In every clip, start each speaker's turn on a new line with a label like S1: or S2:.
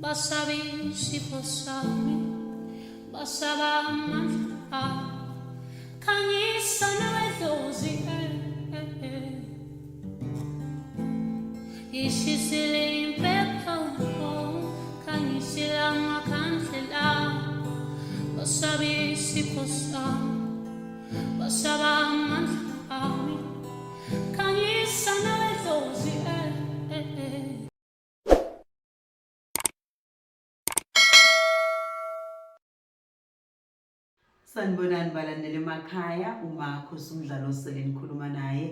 S1: basabi sifosami basabamandla khanyisa nawedlozi ishisile impepho khanyisila amakhandlela basabi sifosami basabamandla khanyisa nawedlozi
S2: Sanibonani balandeli emakhaya umakhosi umdlalo osele nikhuluma naye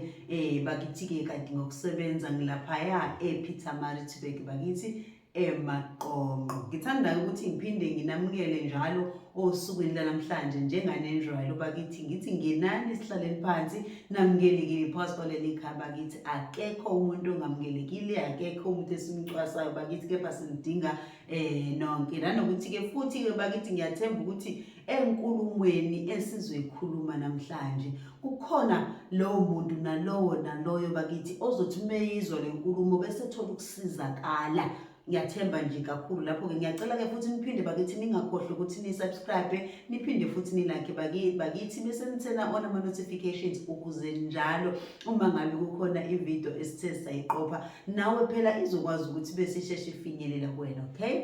S2: bakithi-ke kanti ngokusebenza ngilaphaya ePietermaritzburg bakithi eMaqonqo. Ngithanda ukuthi ngiphinde nginamukele njalo osukwini lanamhlanje njenganenjwayelo bakithi ngithi ngenani sihlaleni phansi namukelekile phakathi kwaleli khaya bakithi akekho umuntu ongamukelekile akekho umuntu esimcwasayo bakithi kepha silidinga nonke nanokuthi-ke futhi-ke bakithi ngiyathemba ukuthi enkulumweni esizoyikhuluma namhlanje kukhona lowo muntu naloyo bakithi ozothi meyizwa le nkulumo bese thola ukusizakala. Ngiyathemba nje kakhulu lapho-ke ngiyacela-ke futhi niphinde bakithi ningakhohlwa ukuthi ni-subscribe niphinde futhi ni-like bakithi bese nithena on ama-notifications ukuze njalo uma ngabe kukhona ividiyo esithe sayiqopha nawe phela izokwazi ukuthi bese isheshe ifinyelela kuwena. Okay,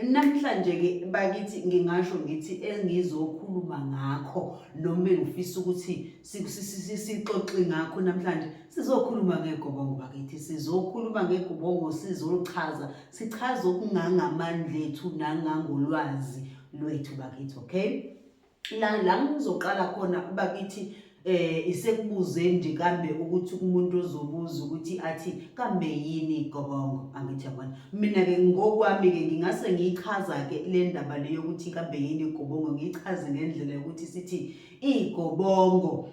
S2: namhlanje-ke bakithi ngingasho ngithi engizokhuluma ngakho noma ngifisa ukuthi sixoxe ngakho namhlanje sizokhuluma ngegobongo bakithi sizokhuluma ngegobongo sizolichaza sichaza okungangamandla ethu nangangolwazi lwethu bakithi. Okay, la ngizoqala khona bakithi isekubuze nje kambe ukuthi umuntu ozobuza ukuthi athi kambe yini igobongo. Angithi yabona mina-ke ngokwami-ke ngingase ngiyichaza-ke le ndaba le yokuthi kambe yini igobongo ngiyichaze ngendlela yokuthi sithi igobongo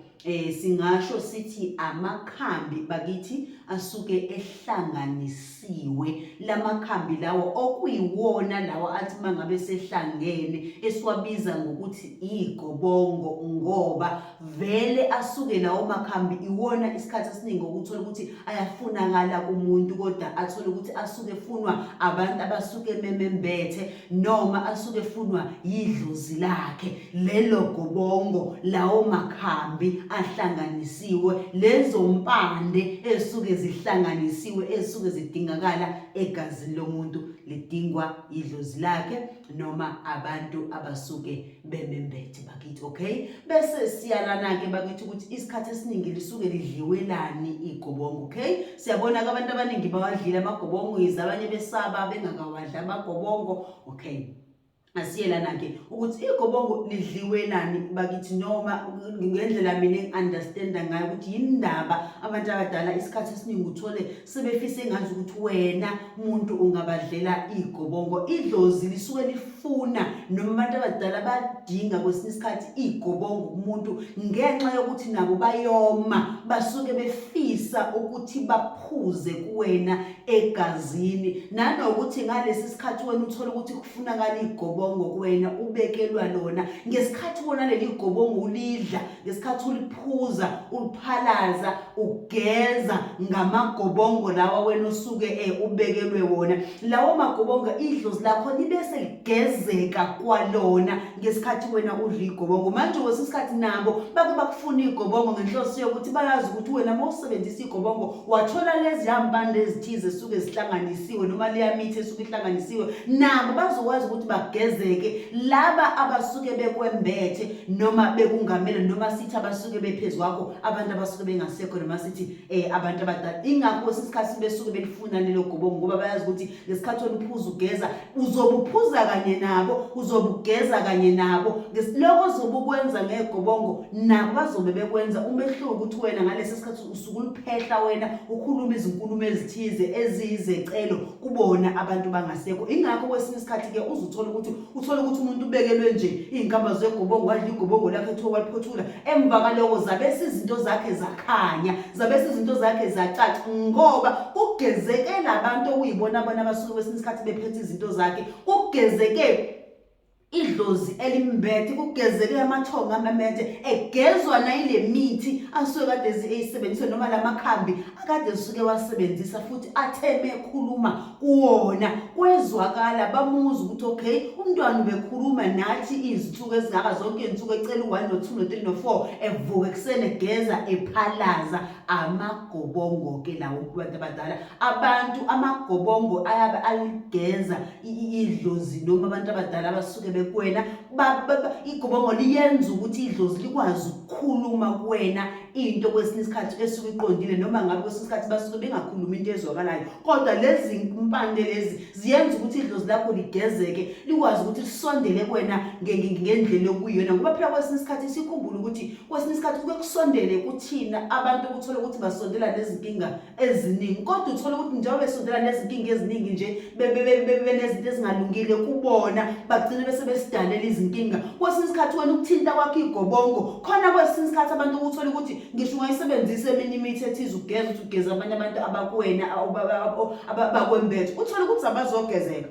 S2: singasho sithi amakhambi bakithi asuke ehlanganisiwe. Lamakhambi lawo okuyiwona lawo athi mangabe sehlangene esiwabiza ngokuthi igobongo ngoba vele asuke lawo makhambi iwona isikhathi esiningi ukuthola ukuthi ayafunakala kumuntu kodwa athole ukuthi asuke efunwa abantu abasuke memembethe noma asuke efunwa yidlozi lakhe. Lelo gobongo lawo makhambi ahlanganisiwe lezo mpande esuke zihlanganisiwe esuke zidingakala egazini lomuntu lidingwa idlozi lakhe noma abantu abasuke bemembethe bakithi. Okay, bese siyalana-ke bakithi ukuthi isikhathi esiningi lisuke lidliwelani igobongo. Okay, siyabona ke abantu abaningi bawadlile amagobongo yize abanye besaba bengakawadli amagobongo. Okay, asiyelana-ke ukuthi igobongo lidliwelani bakithi noma ngendlela mina engi-understanda ngayo ukuthi yindaba abantu abadala isikhathi esiningi uthole sebefise engazi ukuthi wena muntu ungabadlela igobongo. Idlozi lisuke lifuna noma abantu abadala badinga kwesinye isikhathi igobongo kumuntu ngenxa yokuthi nabo bayoma basuke befisa ukuthi baphuze kuwena egazini nanokuthi ngalesi sikhathi wena uthole ukuthi kufunakala igobongo kuwena ubekelwa lona ngesikhathi wona leli gobongo ulidla ngesikhathi uliphuza uliphalaza ugeza ngamagobongo lawa wena usuke ubekelwe wona. Lawo magobongo idlozi lakho libese ligezeka kwalona ngesikhathi wena udla igobongo. Manje kwesikhathi nabo bake bakufuna igobongo ngenhloso yokuthi bayazi ukuthi wena mawusebenzisa igobongo wathola lezi yampande ezithize esuke zihlanganisiwe noma leyamithi esuke ihlanganisiwe nabo bazokwazi ukuthi bagezeke laba abasuke bekwembethe noma bekungamela noma sithi abasuke bephezulu kwakho abantu abasuke bengasekho noma sithi abantu abadala. Ingakho kwesikhathi besuke belifuna lelo gobongo ngoba bayazi ukuthi ngesikhathi oluphuza ugeza uzobuphuza kanye nabo uzobugeza kanye nabo ngesiloko ozobukwenza ngegobongo nabo bazobe bekwenza umehluko ukuthi wena ngalesi sikhathi usuke uliphehla wena ukhuluma izinkulumo ezithize eziyizecelo kubona abantu bangasekho. Ingakho kwesinye isikhathi-ke uthole ukuthi umuntu ubekelwe nje izinkamba zegobongo wadla igobongo lakhe ethiwa waliphothula emva kaloko zabese izinto zakhe zakhanya zabese izinto zakhe zacaca ngoba kugezeke labantu okuyibona bona abasuke kwesinye isikhathi bephethe izinto zakhe kugezeke idlozi elimbethe kugezeke amathongo amamete egezwa nayile mithi asuke kade eyisebenzise noma lamakhambi akade suke wasebenzisa futhi atheme ekhuluma kuwona kwezwakala bamuza ukuthi okay umntwana ubekhuluma nathi izithuko ezingaka zonke insuku ecela u1 no2 no3 no4 evuka eksene egeza ephalaza amagobongo ke lawo kubantu abadala abantu amagobongo ayabe aligeza idlozi noma abantu abadala abasuke bekwena igobongo liyenza ukuthi idlozi likwazi ukukhuluma kuwena into kwesinye isikhathi esuke iqondile noma ngabe kwesinye isikhathi basuke bengakhuluma into ezwakalayo kodwa lezi impande lezi ziyenza ukuthi idlozi lakho ligezeke likwazi ukuthi lisondele kuwena ngendlela okuyiyona ngoba phela kwesinye isikhathi sikhumbula ukuthi kwesinye isikhathi kuke kusondele kuthina abantu ukuthola ukuthi basondela nezinkinga eziningi kodwa uthola ukuthi njengoba besondela nezinkinga eziningi nje benezinto ezingalungile kubona bagcina bese besidalela izinkinga kwesinye isikhathi wena ukuthinta kwakho igobongo khona kwesinye isikhathi abantu ukuthola ukuthi ngisho ungayisebenzisa emini imithi ethize ugeza uthi ugeza abanye abantu abakuwena abakwembethe uthola ukuthi abazogezeka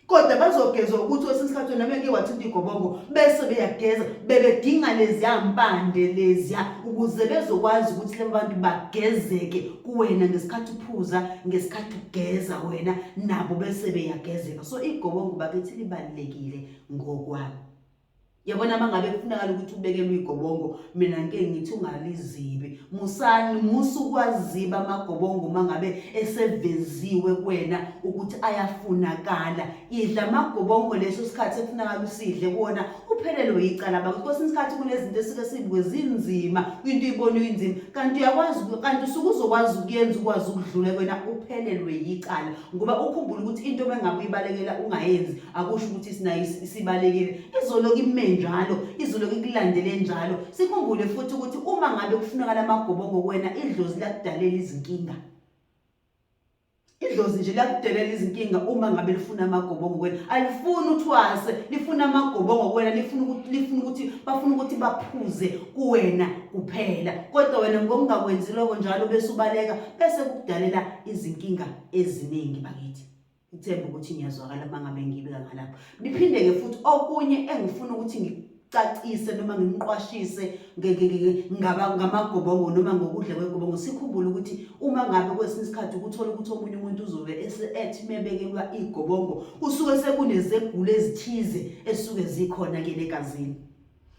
S2: kodwa bazogezwa ukuthi kwesinye isikhathi wena beke wathinta igobongo bese beyageza bebedinga leziya mpande leziya ukuze bezokwazi ukuthi labo bantu bagezeke kuwena ngesikhathi uphuza ngesikhathi ugeza wena nabo bese beyagezeka so igobongo bakithi libalekile ngokwami yabona mangabe kufunakala ukuthi ubekelwe igobongo mina ngeke ngithi ungalizibi musani musukwaziba amagobongo mangabe eseveziwe kuwena ukuthi ayafunakala idla amagobongo leso sikhathi efunakala usidle kuona uphelelwe icala bakuthi kwesinye isikhathi kunezinto esike sibukwe zinzima into ibone inzima kanti uyakwazi kanti usukuzokwazi ukuyenza ukwazi ukudlula kuwena uphelelwe icala ngoba ukhumbula ukuthi into bengabe ibalekela ungayenzi akusho ukuthi sinayo isibalekile izolo njalo izolo kulandele njalo sikhumbule futhi ukuthi uma ngabe kufunakala amagobongo kuwena idlozi lakudalela izinkinga idlozi nje lakudalela izinkinga uma ngabe lifuna amagobongo kuwena alifuni uthwase lifuna amagobongo kuwena bafuna ukuthi baphuze kuwena kuphela kodwa wena ngokungakwenzi lokho njalo bese ubaleka bese kukudalela izinkinga eziningi bakithi ngithemba ukuthi ngiyazwakala mangabe ngibika ngalapha niphinde ke futhi okunye engifuna ukuthi ngicacise noma ngimqwashise ngamagobongo noma ngokudla kwegobongo sikhumbula ukuthi uma ngabe kwesinye isikhathi ukuthola ukuthi omunye umuntu uzobe ethi mebekelwa igobongo usuke sekunezegulo ezithize esuke zikhona ke legazini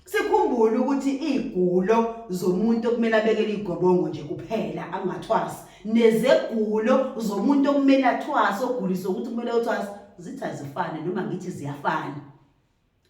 S2: sikhumbule ukuthi igulo zomuntu okumele abekele igobongo nje kuphela angathwasi nezegulo zomuntu okumele athwase ogulisa ukuthi kumele uthwase zithi azifane noma ngithi ziyafana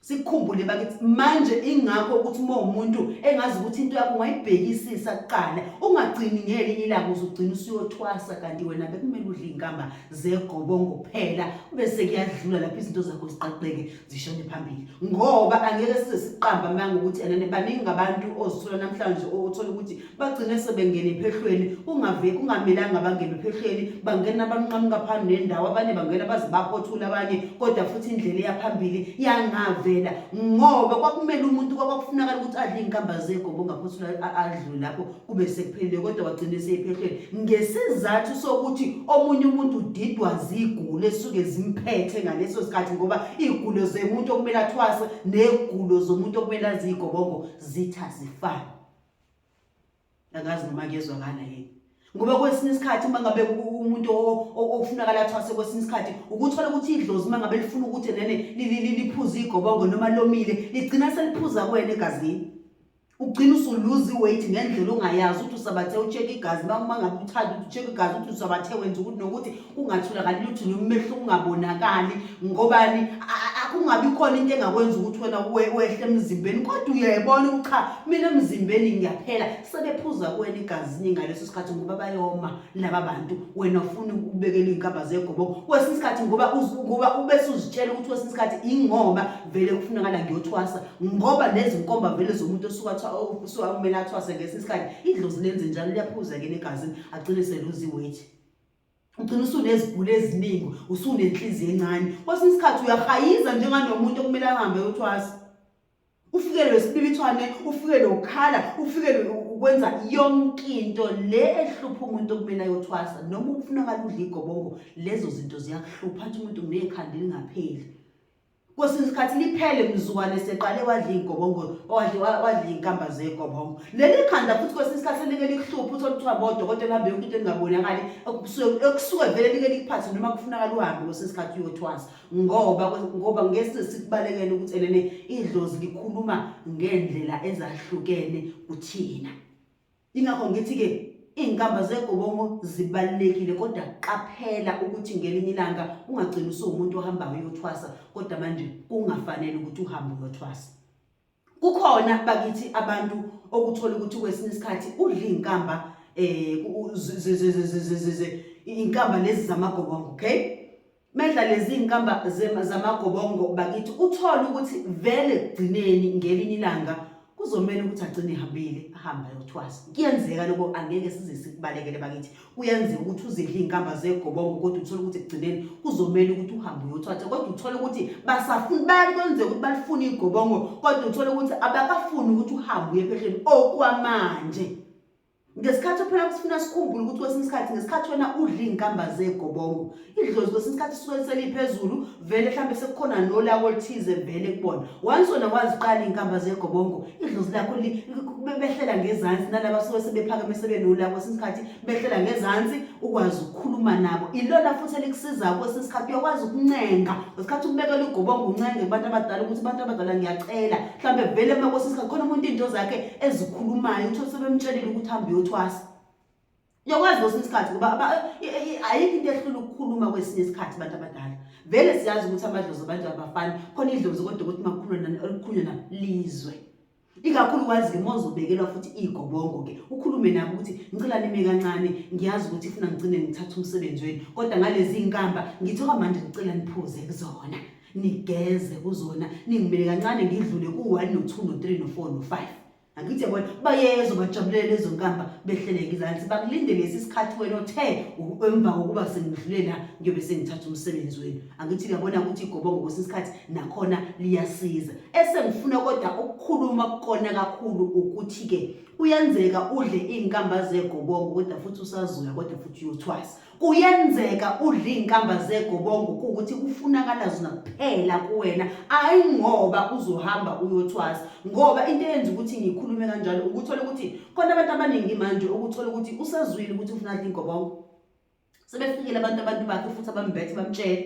S2: sikhumbule bakithi manje ingakho ukuthi uma umuntu engazi ukuthi into yakho ungayibhekisisa kuqala ungagcini ngelinye ilanga uzugcina usiyothwasa kanti wena bekumele udle inkamba zegobongo kuphela bese kuyadlula lapho izinto zakho ziqaqeke zishone phambili ngoba angeke size siqamba manje ukuthi anene baningi abantu ozithola namhlanje othola ukuthi bagcine sebengene ephehlweni kungamelanga bangene ephehlweni bangena abanqamuka phambili nendawo abanye bangena bazibaphothula abanye kodwa futhi indlela eyaphambili yangave ngoba kwakumele umuntu kwakufunakala ukuthi adle inkamba zegobongo ngaphothula adlule lapho kube sekuphelile kodwa wagcina esephehlweni ngesizathu sokuthi omunye umuntu udidwa zigulo esuke zimphethe ngaleso sikhathi ngoba igulo zomuntu okumele athwase negulo zomuntu okumele azigobongo zitha zifana angazi noma kezwakala yini ngoba kwesinye isikhathi mangabe umuntu ofunakala athwase kwesinye isikhathi ukuthola ukuthi idlozi mangabe lifuna ukuthi nene liphuze igobongo noma lomile ligcina seliphuza kuwena egazini ugcina usuluze weight ngendlela ongayazi ukuthi usabathe ucheck igazi mangabe uthanda ukuthi ucheck igazi ukuthi usabathe wenza ukuthi nokuthi ungatholakali lutho nomehlo ungabonakali ngobani kungabi khona into engakwenza ukuthi wena wehle emzimbeni kodwa uyayibona ukuthi cha mina emzimbeni ngiyaphela sebephuza kuwena igazini ngaleso sikhathi ngoba bayoma laba bantu wena ufuna ukubekela inkamba zegobongo kwesinye isikhathi ngoba ubese uzitshela ukuthi kwesinye isikhathi ingoba vele kufunakala ngiyothwasa ngoba lezi nkomba vele zomuntu osuka kumele athwase ngesinye isikhathi idlozi lenze njalo liyaphuza ke negazini agcine seluzi weight ugcina usunezigulo eziningi usunenhliziyo encane kwesinye isikhathi uyahayiza njenganomuntu okumele ahambe uthwasa ufikelwe isibibithwane ufikelwe ukhala ufikelwe ukwenza yonke into le ehlupha umuntu okumele ayothwasa noma ufunakala udla igobongo lezo zinto ziyakuhlupha athi umuntu unekhanda lingapheli kwesinye isikhathi liphele mzukwane seqale wadla ingobongo wadla inkamba zegobongo leli khanda futhi kwesinye isikhathi selike likuhlupha uthola ukuthi abodokotela abe into engabonakali ekusuke vele like likuphathe noma kufunakala uhambe kwesinye isikhathi uyothwasa ngoba ngese sikubalekele ukuthi elene idlozi likhuluma ngendlela ezahlukene kuthina. Ingakho ngithi ke inkamba zegobongo zibalekile kodwa qaphela ukuthi ngelinye ilanga ungagcina umuntu ohamba uyothwasa kodwa manje kungafanele ukuthi uhambe uyothwasa. Kukhona bakithi abantu okuthola ukuthi kwesinye isikhathi udla inkamba inkamba lezi zamagobongo, okay? Medla lezi inkamba zamagobongo bakithi uthola ukuthi vele kugcineni ngelinye ilanga kuzomela ukuthi agcine ehambile ahamba yothwasa. Kuyenzeka lokho, angeke size sikubalekele bakithi. Kuyenzeka ukuthi uzidla inkamba zegobongo kodwa uthola ukuthi ekugcineni kuzomela ukuthi uhambe uyothwasa kodwa uthola ukuthi basafuna bayakwenza ukuthi balifuna igobongo kodwa uthola ukuthi abakafuni ukuthi uhambe uye phehleni okwamanje. Ngesikhathi phela kusifuna sikhumbule ukuthi kwesinye isikhathi ngesikhathi wena udla inkamba zegobongo idlozi kwesinye isikhathi suke seliphezulu vele mhlambe sekukhona nolako olithize vele kubona once wona waziqala inkamba zegobongo idlozi lakho behlela ngezansi nalaba suke sebephakeme sebenolako kwesinye isikhathi behlela ngezansi ukwazi ukukhuluma nabo. Ilona futhi elikusiza kwesinye isikhathi uyakwazi ukuncenga ngesikhathi ubekela igobongo uncenge kubantu abadala ukuthi abantu abadala ngiyacela mhlambe vele uma kwesinye isikhathi khona umuntu into zakhe ezikhulumayo uthola sebemtshelile ukuthi hambe uyothwasa. Uyakwazi kwesinye isikhathi ngoba ayikho into ehlula ukukhuluma kwesinye isikhathi abantu abadala. Vele siyazi ukuthi amadlozi abantu abafani khona idlozi kodwa ukuthi makukhulunywa nalo lizwe. Ikakhulukazi ke mozobekelwa futhi igobongo ke ukhulume nabo ukuthi ngicela nime kancane ngiyazi ukuthi ufuna ngicine ngithatha umsebenzi wenu kodwa ngalezi inkamba ngithoka manje ngicela niphuze kuzona nigeze kuzona ningimele kancane ngidlule ku1 no2 no3 no4 no5. Angithi yabona bayezwa bajabulele lezo nkamba behlele ngizansi bakulinde lesi sikhathi wena othe emva kokuba sengidlulela ngiyobe sengithatha umsebenzi wenu. Angithi uyabona ukuthi igobongo kwesikhathi nakhona liyasiza. Esengifuna kodwa ukukhuluma kukona kakhulu ukuthi ke kuyenzeka udle inkamba zegobongo kodwa futhi usazuya kodwa futhi uyothwasa. Kuyenzeka udle inkamba zegobongo ukuthi kufunakala zona kuphela kuwena ayi ngoba uzohamba uyothwasa. Ngoba into eyenza ukuthi ngikhulume kanjalo ukuthola ukuthi khona abantu abaningi manje ukuthola ukuthi usazwile ukuthi ufuna udla ingobongo sebefikile abantu bakhe futhi abambethe bamtshela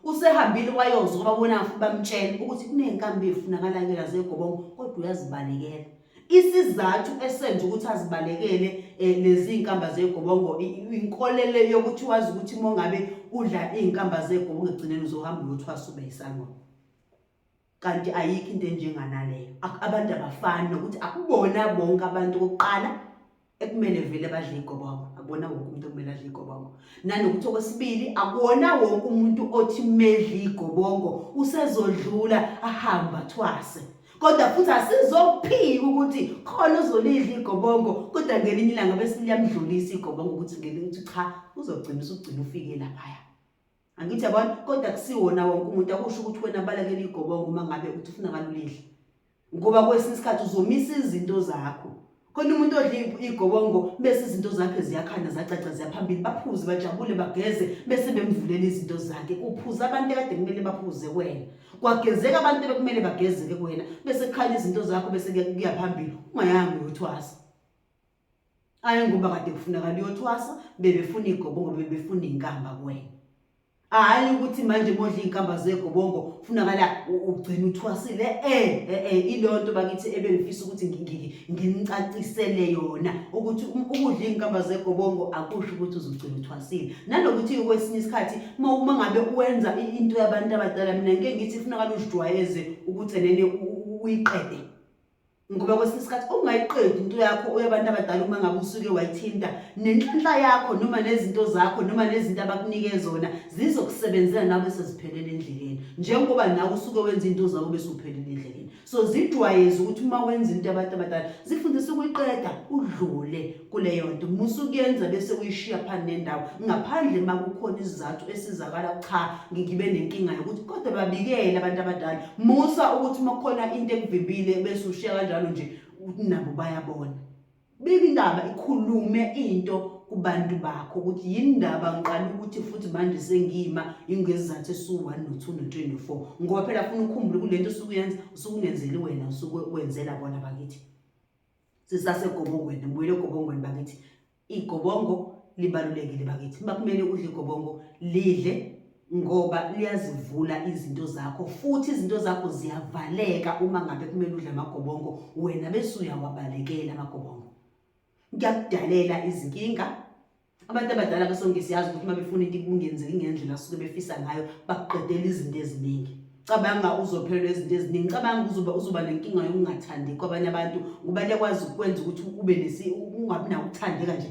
S2: usehambile wayozwa ngoba bona bamtshela ukuthi kunenkamba efunakala zegobongo kodwa uyazibalekela. Isizathu esenza ukuthi azibalekele lezi inkamba zegobongo inkolele yokuthi wazi ukuthi mongabe udla inkamba zegobongo egcineni uzohamba uyothwasa ube isangoma. Kanti ayikho into enjenganaleyo. Abantu abafani nokuthi akubona bonke abantu oqala ekumele vele badle igobongo. Akubona wonke umuntu okumele adle igobongo. Nanokuthi okwesibili akuwona wonke umuntu othi medla igobongo usezodlula ahamba athwase. Kodwa futhi asizophika ukuthi khona uzolidla igobongo kodwa ngelinye ilanga bese liyamdlulisa igobongo ukuthi ngelinye ukuthi cha uzogcina ufike lapha. Angithi yabona kodwa kusiwona wonke umuntu akusho ukuthi wena balekela igobongo uma ngabe uthi ufuna kalulidla. Ngoba kwesinye isikhathi uzomisa izinto zakho. Khona umuntu odla igobongo bese izinto zakhe ziyakhanya zacaca ziyaphambili baphuze bajabule bageze bese bemvulela izinto zakhe. Kuphuza abantu ekade kumele baphuze wena. Kwagezeka abantu bekumele bagezeke kuwena bese kukhanya izinto zakho bese kuyaphambili ungayanga uyothwasa. Ayi ngoba kade kufunakala uyothwasa bebefuna igobongo bebefuna inkamba kuwena. Hayi ukuthi manje modla inkamba zegobongo kufunakala ugcina uthwasile ilonto bakithi ebengifisa ukuthi nginicacisele yona ukuthi ukudla inkamba zegobongo akusho ukuthi uzogcina uthwasile. Nanokuthi kwesinye isikhathi uma ngabe uwenza into yabantu abadala mina ngeke ngithi kufunakala ujwayeze ukuthi enene uyiqede. Ngoba kwesinye isikhathi ungayiqedi into yakho uyabantu abadala uma ngabe usuke wayithinta nenhlanhla yakho noma nezinto zakho noma nezinto abakunike zona zizokusebenzela nawe seziphelele endleleni njengoba nawe usuke wenza into zabo bese uphelele endleleni. So zidwayeze ukuthi uma wenza into yabantu abadala zifundise ukuyiqeda udlule kuleyo nto. Musukuyenza bese uyishiya phansi nendawo ngaphandle makukhona isizathu esizakala cha ngibe nenkinga yokuthi kodwa babikele abantu abadala. Musa ukuthi makukhona into ekuvimbile bese ushiya kanjalo nje nabo bayabona. Bika indaba ikhulume into kubantu bakho ukuthi yindaba ngiqala ukuthi futhi manje sengima ingezizathu esu1 no2 no24 ngoba phela ufuna ukukhumbula kulento usukuyenza usukungenzeli wena usukwenzela bona bakithi sisasegobongweni ngibuyele egobongweni bakithi igobongo libalulekile bakithi bakumele udle igobongo lidle ngoba liyazivula izinto zakho futhi izinto zakho ziyavaleka uma ngabe kumele udle amagobongo wena bese uyawabalekela amagobongo kuyakudalela izinkinga abantu abadala besonke siyazi ukuthi uma befuna into kungenzeki ngendlela suke befisa ngayo bakuqedela izinto eziningi cabanga uzophelelwa izinto eziningi cabanga uzoba nenkinga yokungathandi kwabanye abantu ngoba liyakwazi ukwenza ukuthi ube ungabi nawo ukuthandeka nje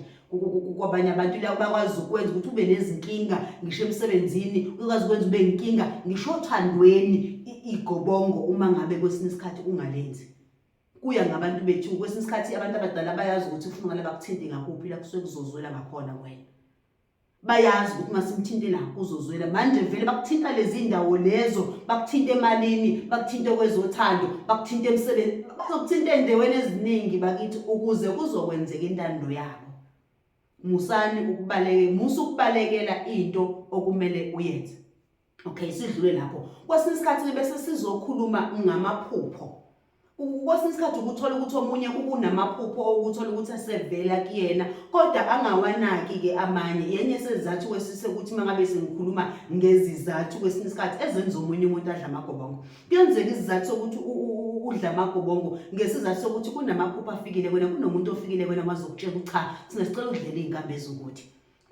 S2: kwabanye abantu la bakwazi ukwenza ukuthi ube nezinkinga ngisho emsebenzini ukwazi ukwenza ube inkinga ngisho othandweni igobongo uma ngabe kwesinye isikhathi ungalenzi kuya ngabantu bethu kwesinye isikhathi abantu abadala bayazi ukuthi ufuna ngala bakuthinte ngakuphi la kusuke kuzozwela ngakhona wena bayazi ukuthi masimthinte la kuzozwela manje vele bakuthinta lezi indawo lezo bakuthinta emalini bakuthinta kwezothando bakuthinta emsebenzi bazokuthinta endaweni eziningi bakithi ukuze kuzokwenzeka intando yabo ukubalekela into okumele uyenze okay sidlule lapho kwesinye isikhathi bese sizokhuluma ngamaphupho kwesinye isikhathi ukuthola ukuthi omunye kunamaphupho okuthola ukuthi asevela kuyena kodwa angawanaki ke amanye yenye sezizathu kwesise ukuthi mangabe sengikhuluma ngezizathu kwesinye isikhathi ezenza omunye umuntu adla amagobongo kuyenzeka izizathu sokuthi udla amagobongo ngesizathu sokuthi kunamaphupho afikile wena kunomuntu ofikile wena mazokutshela cha singasicela udlela izinkambe ezokuthi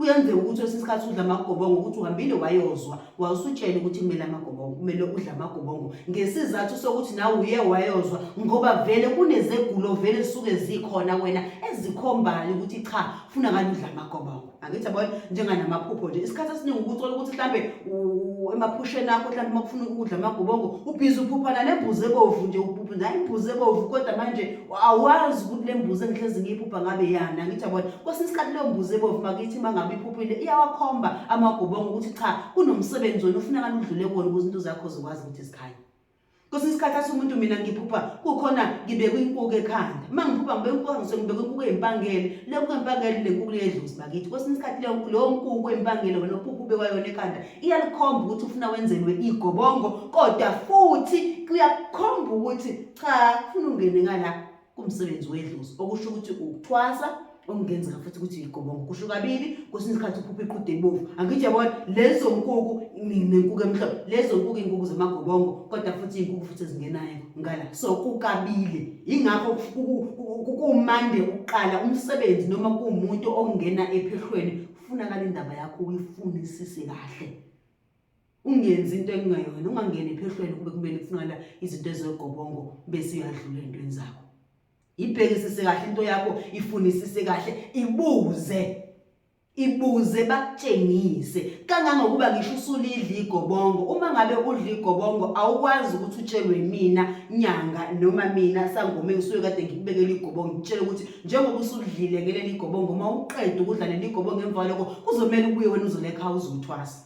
S2: kuyenzeka ukuthi wesikhathi udla amagobongo ukuthi uhambile wayozwa wawusutshela ukuthi kumele amagobongo kumele udla amagobongo ngesizathu sokuthi nawe uye wayozwa ngoba vele kunezegulo vele suke zikhona wena ezikhombayo ukuthi cha ufuna ngani udla amagobongo angithi yabona njenganamaphupho nje isikhathi esiningi ukuthola ukuthi mhlambe emaphusheni akho mhlambe makufuna ukudla amagobongo ubhizi uphuphana nembuzi ebovu nje uphupha nayo imbuzi ebovu kodwa manje awazi ukuthi le mbuzi engihlezi ngiyiphupha ngabe yana angithi yabona kwesinye isikhathi le mbuzi ebovu makithi mangabe iphuphile iyawakhomba amagobongo ukuthi cha kunomsebenzi wena ufuna ngani udlule kuona ukuze into zakho zikwazi ukuthi zikhanye kwesinye isikhathi asumuntu mina ngiphupha kukhona ngibekwe inkuku ekhanda mangiphupha ngibekwe inkuku ngibekwe inkuku empangele le nkuku empangele le nkuku yedlusi bakithi kwesinye isikhathi leyo nkuku empangele wena uphupha ubekwa yona ekhanda iyalikhomba ukuthi ufuna wenzelwe igobongo kodwa futhi kuyakhomba ukuthi cha ufuna ungene ngala kumsebenzi wedlusi okusho ukuthi ukuthwasa okungenzeka futhi ukuthi igobongo kusho kabili kwesinye isikhathi uphupha iqhude ebovu angithi yabona lezo nkuku nenkuku emhlophe lezo nkuku inkuku zamagobongo kodwa futhi inkuku futhi ezingenayo ngala so kukabili ingakho kumande uqala umsebenzi noma kuumuntu ongena ephehlweni ufuna kale indaba yakho uyifunisise kahle ungenzi into engayona ungangena ephehlweni kube kumele kufunala izinto ezegobongo bese uyadlula entweni zakho ibhekisise kahle into yakho ifunisise kahle ibuze bakutshengise kangangokuba ngisho usulidla igobongo uma ngabe udla igobongo awukwazi ukuthi utshelwe mina nyanga noma mina sangome ngisuke kade ngikubekela igobongo ngitshela ukuthi njengoba usudlile ngeleli igobongo mawuqeda ukudla leli igobongo emva lokho kuzomela ubuye wena uzolekha uzothwasa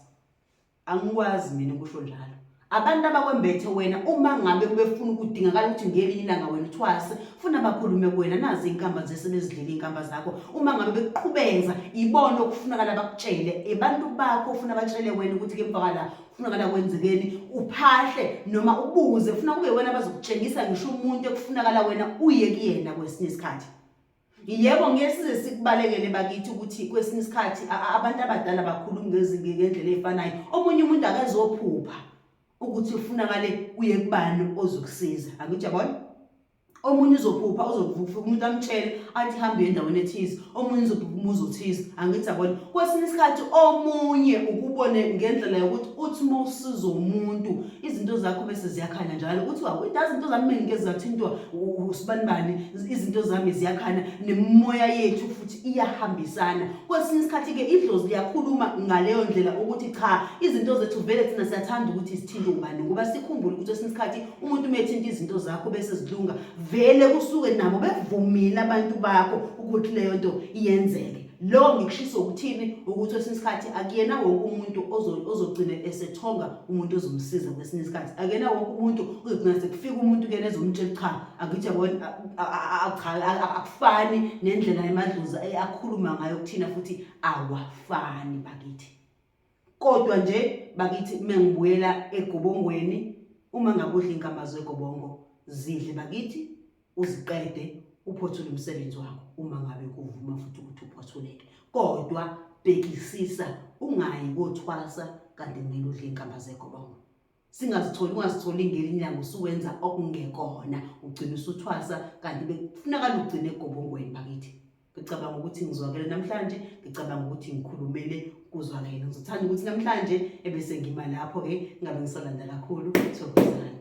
S2: angikwazi mina ukusho njalo abantu abakwembethe wena uma ngabe kubefuna ukudingakala ukuthi ngelinye ilanga wena uthwase ufuna bakhulume kuwena nazi inkamba zesebezidlela inkamba zakho uma ngabe bekuqhubeza ibona okufunakala bakutshele abantu bakho ufuna batshele wena ukuthi ke mpakala ufunakala kwenzekeni uphahle noma ubuze ufuna kube wena bazokutshengisa ngisho umuntu ekufunakala wena uye kuyena kwesinye isikhathi yebo ngiyesize sikubalekele bakithi ukuthi kwesinye isikhathi abantu abadala bakhuluma ngendlela efanayo omunye umuntu akazophupha ukuthi ufunakale uye kubani ozokusiza angithi yabona omunye uzophupha uzovuka umuntu amtshele athi hambe endaweni ethize omunye uzophupha umuzi othize angithi yabona kwesinye isikhathi omunye ukubone ngendlela yokuthi uthi mawusiza umuntu izinto zakho bese ziyakhanya njalo uthi wawu izinto zami ngeke zizathintwa usibanibani izinto zami ziyakhanya nemoya yethu futhi iyahambisana kwesinye isikhathi ke idlozi liyakhuluma ngaleyo ndlela ukuthi cha izinto zethu vele thina siyathanda ukuthi sithinte ubani ngoba sikhumbule ukuthi kwesinye isikhathi umuntu umethinta izinto zakho bese zilunga vele kusuke nabo bevumile abantu bakho ukuthi leyo nto iyenzeke lo ngikushisa ukuthini ukuthi kwesinye isikhathi akuyena wonke umuntu ozogcina esethonga umuntu ozomsiza kwesinye isikhathi akuyena wonke umuntu uzogcina sekufika umuntu kuyena ezomtshela cha akithi yabona akufani nendlela emadlozi akhuluma ngayo kuthina futhi awafani bakithi kodwa nje bakithi mengibuyela egobongweni uma ngabe udla inkambazo egobongo zidle bakithi uziqede uphothule umsebenzi wakho uma ngabe kuvuma futhi ukuthi uphothuleke kodwa bhekisisa ungayi kothwasa kanti kumele udle inkambazo egobongo ungazitholi ngelinyanga usuwenza okungekona ugcina usuthwasa kanti bekufuneka ugcine egobongweni bakithi ngicabanga ukuthi ngizwakele namhlanje ngicabanga ukuthi ngikhulumele kuzwakele ngizothanda ukuthi namhlanje ebese ngima lapho ke ngabe ngisalanda kakhulu thokozani